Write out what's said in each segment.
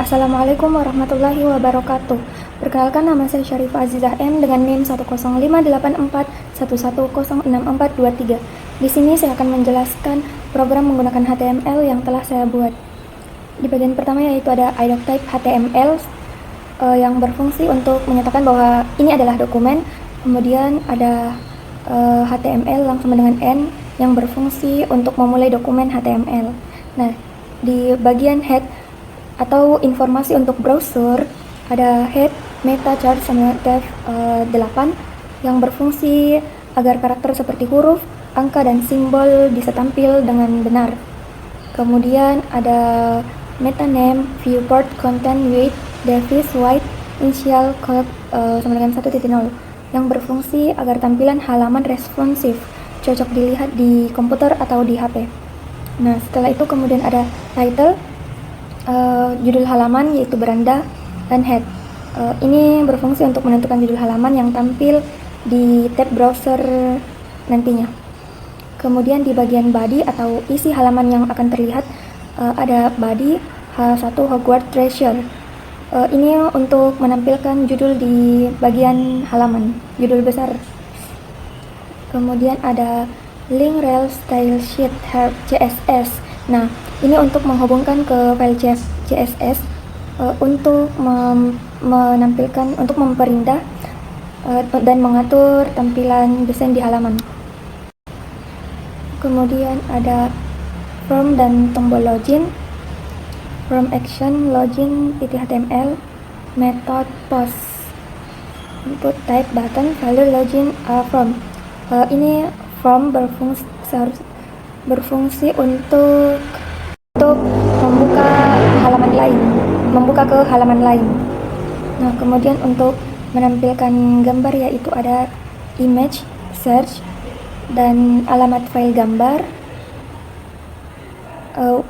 Assalamualaikum warahmatullahi wabarakatuh. Perkenalkan, nama saya Syarifah Azizah M dengan NIM 1058411006423. Di sini saya akan menjelaskan program menggunakan HTML yang telah saya buat. Di bagian pertama yaitu ada iDocType HTML yang berfungsi untuk menyatakan bahwa ini adalah dokumen. Kemudian ada HTML langsung dengan N yang berfungsi untuk memulai dokumen HTML. Nah, di bagian head atau informasi untuk browser ada head, meta, chart, sama def 8 yang berfungsi agar karakter seperti huruf, angka, dan simbol bisa tampil dengan benar. Kemudian ada meta name, viewport, content, width, device, white, initial, color sama dengan 1.0 yang berfungsi agar tampilan halaman responsif cocok dilihat di komputer atau di HP. Nah, setelah itu kemudian ada title, judul halaman yaitu beranda, dan head. Ini berfungsi untuk menentukan judul halaman yang tampil di tab browser nantinya. Kemudian di bagian body atau isi halaman yang akan terlihat ada body H1 Hogwarts Treasure. Ini untuk menampilkan judul di bagian halaman, judul besar. Kemudian ada link rel style sheet help CSS. Nah, ini untuk menghubungkan ke file CSS untuk menampilkan, untuk memperindah dan mengatur tampilan desain di halaman. Kemudian ada form dan tombol login, form action, login, .html, method post, input type button, value login form. Ini form berfungsi untuk membuka ke halaman lain. Nah, kemudian untuk menampilkan gambar yaitu ada image, search, dan alamat file gambar.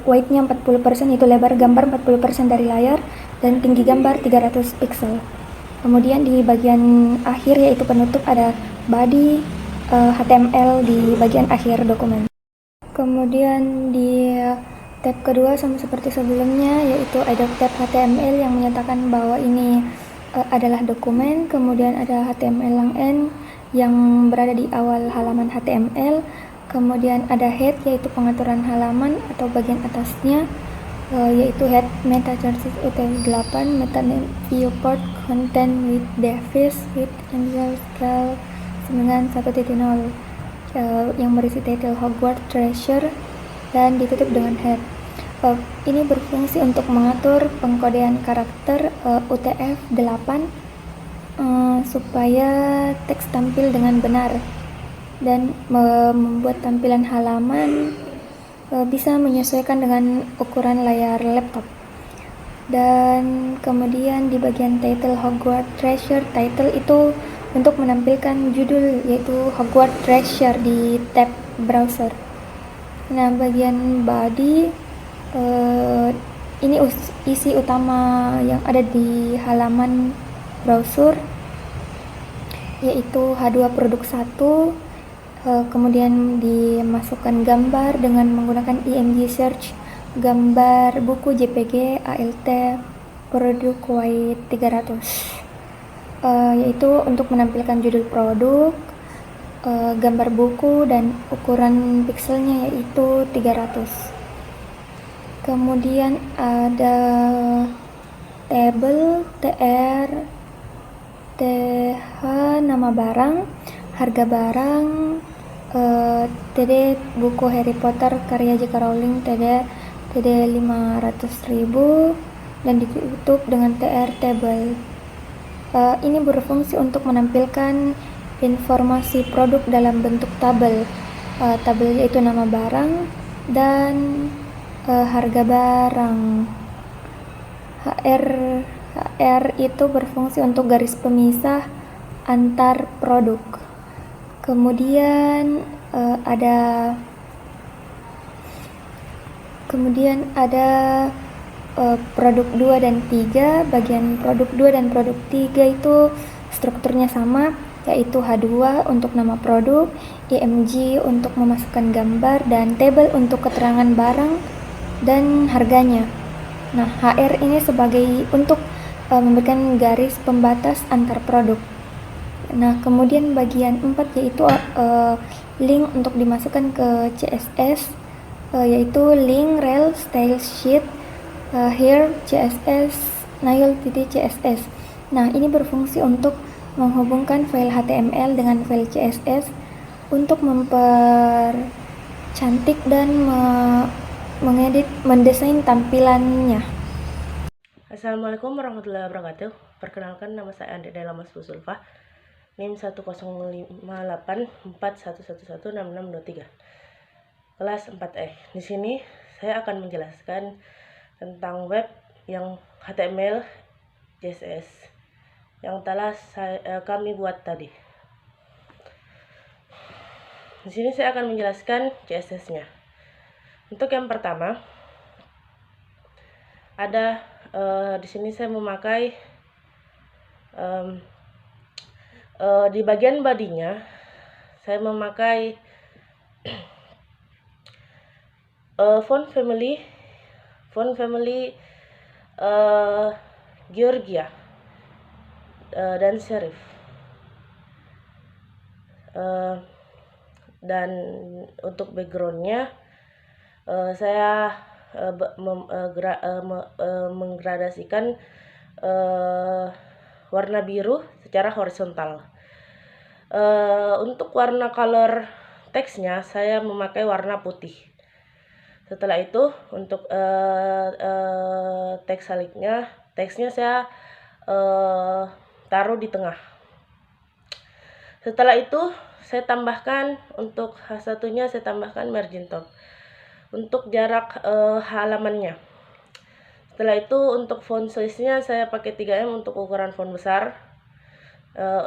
Weight-nya 40%, itu lebar gambar 40% dari layar, dan tinggi gambar 300 pixel. Kemudian di bagian akhir yaitu penutup ada body HTML di bagian akhir dokumen. Kemudian di tab kedua sama seperti sebelumnya yaitu iDocType HTML yang menyatakan bahwa ini adalah dokumen. Kemudian ada HTML lang N yang berada di awal halaman HTML. Kemudian ada head yaitu pengaturan halaman atau bagian atasnya, yaitu head, meta, chart, UTF-8, meta name, viewport, content, width, device, width, initial, scale dengan 1.0 yang berisi title Hogwarts Treasure dan ditutup dengan head. Ini berfungsi untuk mengatur pengkodean karakter UTF-8 supaya teks tampil dengan benar dan membuat tampilan halaman bisa menyesuaikan dengan ukuran layar laptop. Dan kemudian di bagian title Hogwarts Treasure, title itu untuk menampilkan judul yaitu Hogwarts Treasure di tab browser. Nah, bagian body ini isi utama yang ada di halaman browser yaitu H2 produk 1. Kemudian dimasukkan gambar dengan menggunakan img search, gambar buku JPG, ALT, produk weight 300. Yaitu untuk menampilkan judul produk, gambar buku, dan ukuran pixelnya yaitu 300. Kemudian ada table, TR, TH, nama barang, harga barang, TD buku Harry Potter karya J.K. Rowling, TD 500.000, dan ditutup dengan TR table. Ini berfungsi untuk menampilkan informasi produk dalam bentuk tabel. Tabel yaitu nama barang dan harga barang. HR itu berfungsi untuk garis pemisah antar produk. Kemudian ada produk 2 dan 3. Bagian produk 2 dan produk 3 itu strukturnya sama, yaitu H2 untuk nama produk, IMG untuk memasukkan gambar, dan table untuk keterangan barang dan harganya. Nah, HR ini sebagai untuk memberikan garis pembatas antar produk. Nah, kemudian bagian 4 yaitu link untuk dimasukkan ke CSS, yaitu link rel style sheet here CSS nail.css. Nah, ini berfungsi untuk menghubungkan file HTML dengan file CSS untuk mempercantik dan mendesain tampilannya. Assalamualaikum warahmatullahi wabarakatuh. Perkenalkan, nama saya Andi Delamas Fusulfa, NIM 1058411116623, kelas 4E. Di sini saya akan menjelaskan tentang web yang HTML, CSS yang telah kami buat tadi. Di sini saya akan menjelaskan CSS-nya. Untuk yang pertama, ada di sini saya memakai di bagian bodinya saya memakai font family Georgia dan serif, dan untuk backgroundnya saya menggradasikan warna biru secara horizontal. Untuk warna color teksnya saya memakai warna putih. Setelah itu untuk teksnya saya taruh di tengah. Setelah itu saya tambahkan, untuk satunya saya tambahkan margin top untuk jarak halamannya. Setelah itu untuk font size-nya saya pakai 3M untuk ukuran font besar,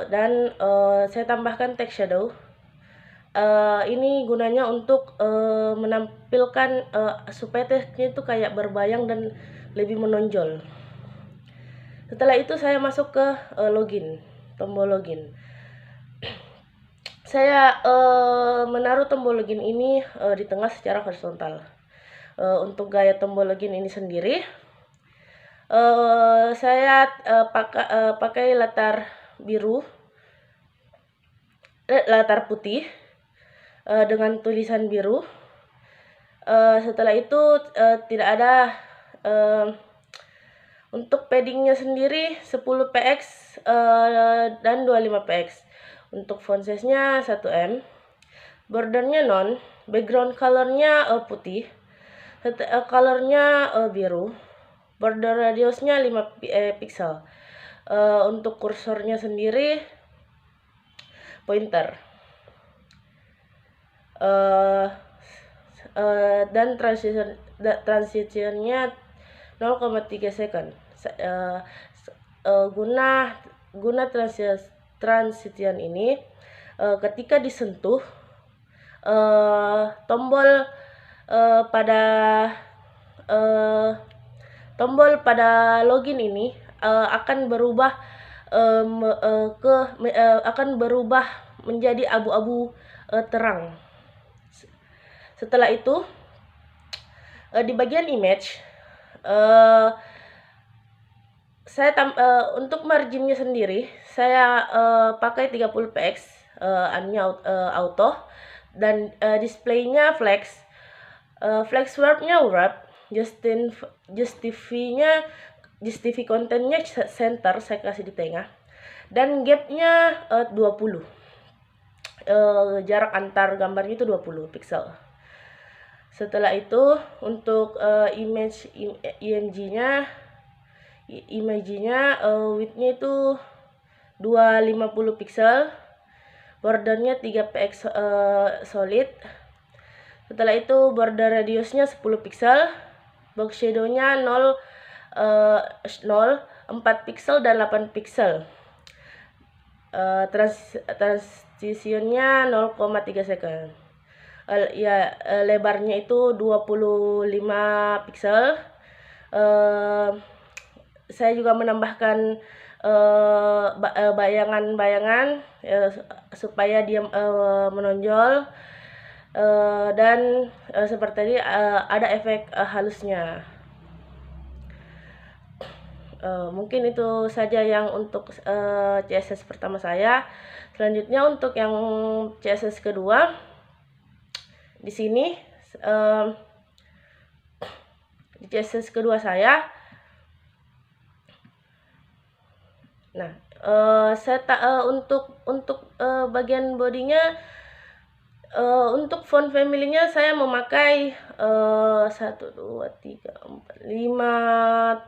dan saya tambahkan text shadow. Ini gunanya untuk menampilkan supaya teksnya itu kayak berbayang dan lebih menonjol. Setelah itu saya masuk ke tombol login. Saya menaruh tombol login ini di tengah secara horizontal. Untuk gaya tombol login ini sendiri, saya pakai latar putih dengan tulisan biru. Setelah itu tidak ada untuk paddingnya sendiri 10 px dan 25 px. Untuk font size-nya 1M, bordernya non, background colornya putih, colornya biru, border radiusnya 5 pixel. Untuk kursornya sendiri pointer, dan transitionnya 0,3 second. Guna transition ini, ketika disentuh tombol pada login ini akan berubah menjadi abu-abu terang. Setelah itu di bagian image, saya untuk marginnya sendiri saya pakai 30 px, auto, dan displaynya flex. Flex wrapnya wrap, justify contentnya center, saya kasih di tengah, dan gapnya 20. Jarak antar gambarnya itu 20 pixel. Setelah itu untuk image-nya width-nya itu 250 pixel, bordernya 3 px solid. Setelah itu border radiusnya 10 pixel, box shadow-nya 4 pixel dan 8 pixel. Transitionnya 0,3 second. Lebarnya itu 25 pixel. Saya juga menambahkan bayangan-bayangan supaya dia menonjol, dan seperti tadi ada efek halusnya. Mungkin itu saja yang untuk CSS pertama saya. Selanjutnya untuk yang CSS kedua, di sini di CSS kedua saya. Nah, untuk bagian bodinya, untuk font family-nya saya memakai 1, 2, 3, 4, 5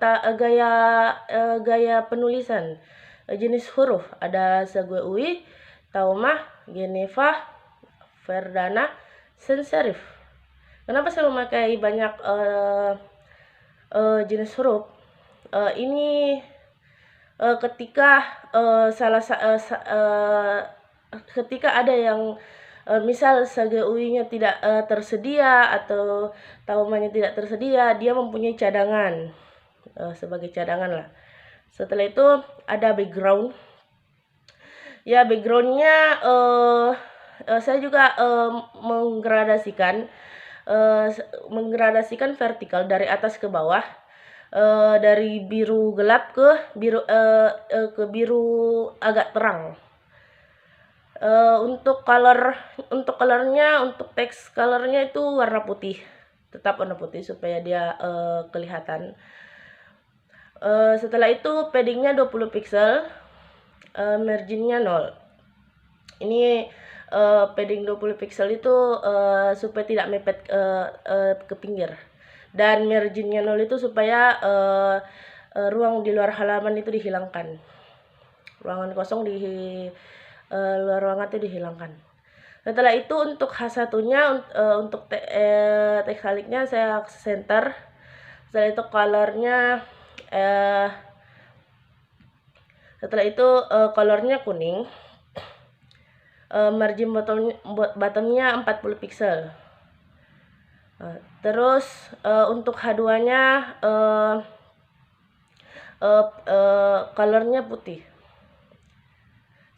gaya penulisan. Jenis huruf ada Segue-UI, Taomah, Geneva, Verdana, sans serif. Kenapa saya memakai banyak jenis huruf? Ini ketika ketika ada yang misal Segue-UI-nya tidak tersedia atau Taomahnya tidak tersedia, dia mempunyai cadangan, sebagai cadangan lah. Setelah itu ada background. Ya, backgroundnya saya juga menggradasikan vertikal dari atas ke bawah, dari biru gelap ke biru agak terang. Untuk colornya, untuk text colornya itu warna putih, tetap warna putih supaya dia kelihatan. Setelah itu paddingnya 20 pixel, marginnya 0. Ini padding 20 pixel itu supaya tidak mepet ke pinggir, dan marginnya 0 itu supaya ruang di luar halaman itu dihilangkan, ruangan kosong di luar ruangan itu dihilangkan. Setelah itu untuk H1-nya, untuk teks haliknya saya center. Setelah itu colornya colornya kuning. Margin bottomnya 40 pixel. Terus untuk H2-nya colornya putih.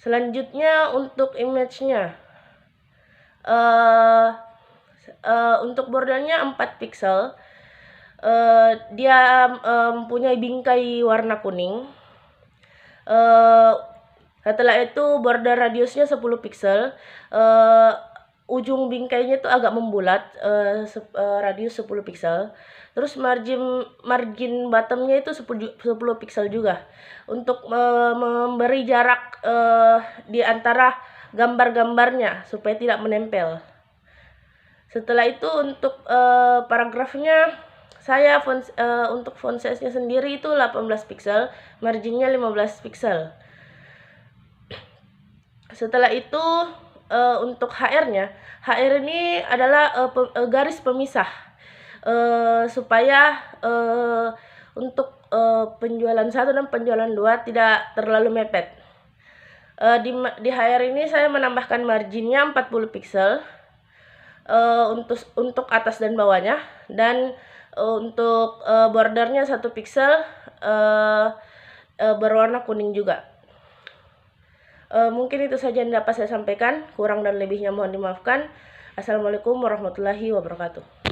Selanjutnya untuk image-nya, untuk bordernya 4 pixel. Dia mempunyai bingkai warna kuning. Setelah itu border radiusnya 10 pixel. Ujung bingkainya itu agak membulat, radius 10 pixel. Terus margin bottomnya itu 10 pixel juga, untuk memberi jarak di antara gambar-gambarnya supaya tidak menempel. Setelah itu untuk paragrafnya, saya untuk font size-nya sendiri itu 18 pixel, marginnya 15 pixel. Setelah itu untuk HR-nya, HR ini adalah garis pemisah, supaya untuk penjualan 1 dan penjualan 2 tidak terlalu mepet. Di HR ini saya menambahkan marginnya 40 pixel untuk atas dan bawahnya, dan untuk bordernya 1 pixel berwarna kuning juga. Mungkin itu saja yang dapat saya sampaikan. Kurang dan lebihnya mohon dimaafkan. Assalamualaikum warahmatullahi wabarakatuh.